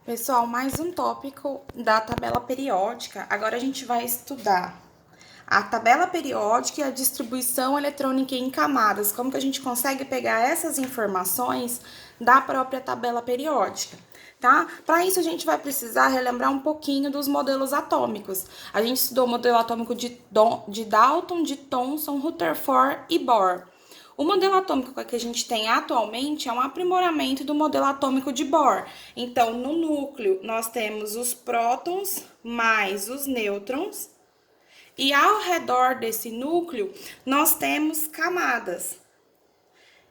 Pessoal, mais um tópico da tabela periódica. Agora a gente vai estudar a tabela periódica e a distribuição eletrônica em camadas. Como que a gente consegue pegar essas informações da própria tabela periódica, tá? Para isso a gente vai precisar relembrar um pouquinho dos modelos atômicos. A gente estudou o modelo atômico de Dalton, de Thomson, Rutherford e Bohr. O modelo atômico que a gente tem atualmente é um aprimoramento do modelo atômico de Bohr. Então, no núcleo, nós temos os prótons mais os nêutrons, e ao redor desse núcleo, nós temos camadas.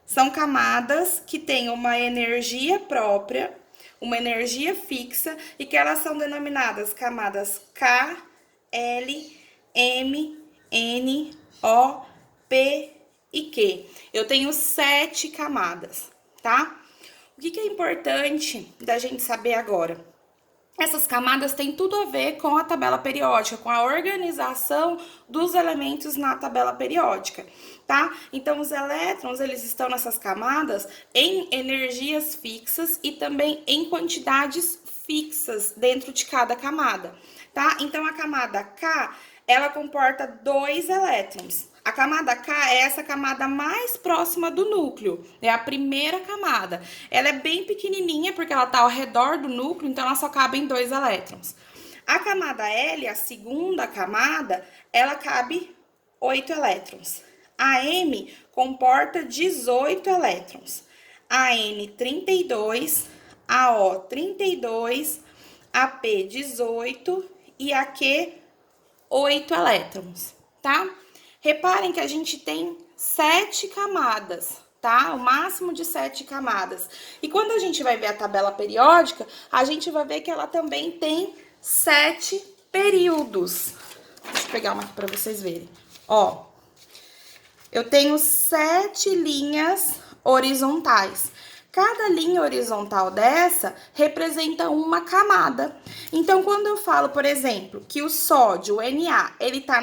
São camadas que têm uma energia própria, uma energia fixa, e que elas são denominadas camadas K, L, M, N, O, P e Q. Eu tenho 7 camadas, tá? O que é importante da gente saber agora? Essas camadas têm tudo a ver com a tabela periódica, com a organização dos elementos na tabela periódica, tá? Então, os elétrons, eles estão nessas camadas em energias fixas e também em quantidades fixas dentro de cada camada, tá? Então, a camada K, ela comporta 2 elétrons. A camada K é essa camada mais próxima do núcleo, é a primeira camada. Ela é bem pequenininha porque ela está ao redor do núcleo, então ela só cabe em 2 elétrons. A camada L, a segunda camada, ela cabe 8 elétrons. A M comporta 18 elétrons. A N, 32, a O, 32, a P, 18 e a Q, 8 elétrons, tá? Reparem que a gente tem 7 camadas, tá? O máximo de 7 camadas. E quando a gente vai ver a tabela periódica, a gente vai ver que ela também tem 7 períodos. Deixa eu pegar uma aqui para vocês verem. Ó, eu tenho 7 linhas horizontais. Cada linha horizontal dessa representa uma camada. Então, quando eu falo, por exemplo, que o sódio, o Na, ele tá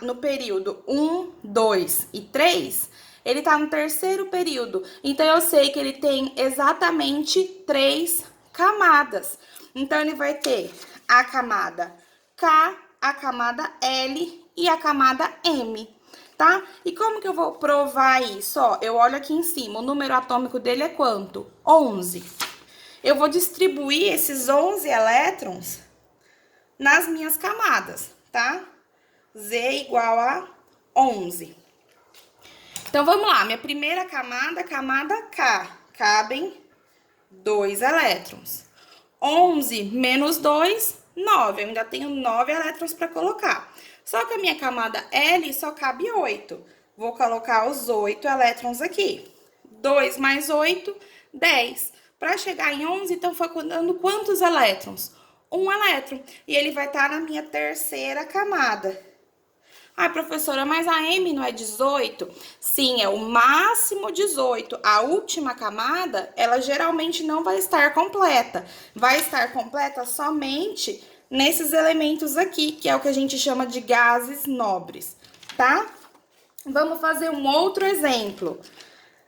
no período 1, 2 e 3, ele tá no terceiro período. Então, eu sei que ele tem exatamente 3 camadas. Então, ele vai ter a camada K, a camada L e a camada M. Tá? E como que eu vou provar isso? Ó, eu olho aqui em cima, o número atômico dele é quanto? 11. Eu vou distribuir esses 11 elétrons nas minhas camadas, tá? Z igual a 11. Então, vamos lá. Minha primeira camada, camada K, cabem 2 elétrons. 11 menos 2, 9. Eu ainda tenho 9 elétrons para colocar. Só que a minha camada L só cabe 8. Vou colocar os 8 elétrons aqui. 2 mais 8, 10. Para chegar em 11, então foi dando quantos elétrons? 1 elétron. E ele vai estar na minha terceira camada. Ai, professora, mas a M não é 18? Sim, é o máximo 18. A última camada, ela geralmente não vai estar completa. Vai estar completa somente nesses elementos aqui, que é o que a gente chama de gases nobres, tá? Vamos fazer um outro exemplo.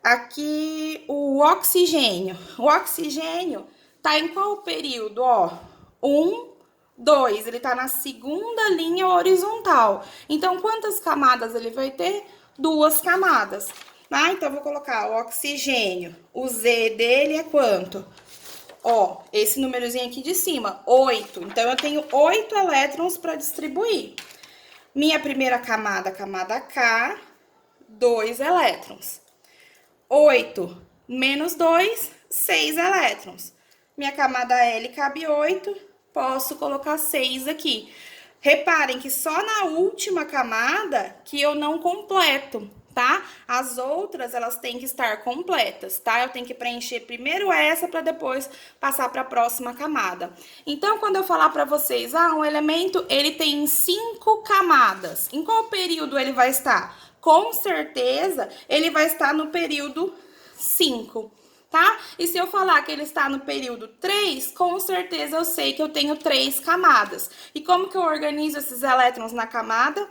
Aqui, o oxigênio. O oxigênio tá em qual período? Ó, 1, 2, ele tá na segunda linha horizontal. Então, quantas camadas ele vai ter? 2 camadas, tá? Então, eu vou colocar o oxigênio. O Z dele é quanto? Ó, esse númerozinho aqui de cima, 8. Então, eu tenho 8 elétrons para distribuir. Minha primeira camada, camada K, 2 elétrons. 8 menos 2, 6 elétrons. Minha camada L cabe 8, posso colocar 6 aqui. Reparem que só na última camada que eu não completo, tá? As outras, elas têm que estar completas, tá? Eu tenho que preencher primeiro essa para depois passar para a próxima camada. Então, quando eu falar para vocês, um elemento, ele tem 5 camadas. Em qual período ele vai estar? Com certeza, ele vai estar no período 5, tá? E se eu falar que ele está no período 3, com certeza eu sei que eu tenho 3 camadas. E como que eu organizo esses elétrons na camada?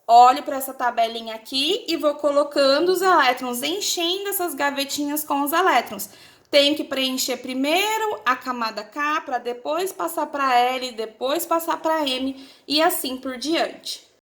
Olho para essa tabelinha aqui e vou colocando os elétrons, enchendo essas gavetinhas com os elétrons. tenho que preencher primeiro a camada K para depois passar para L, depois passar para M e assim por diante.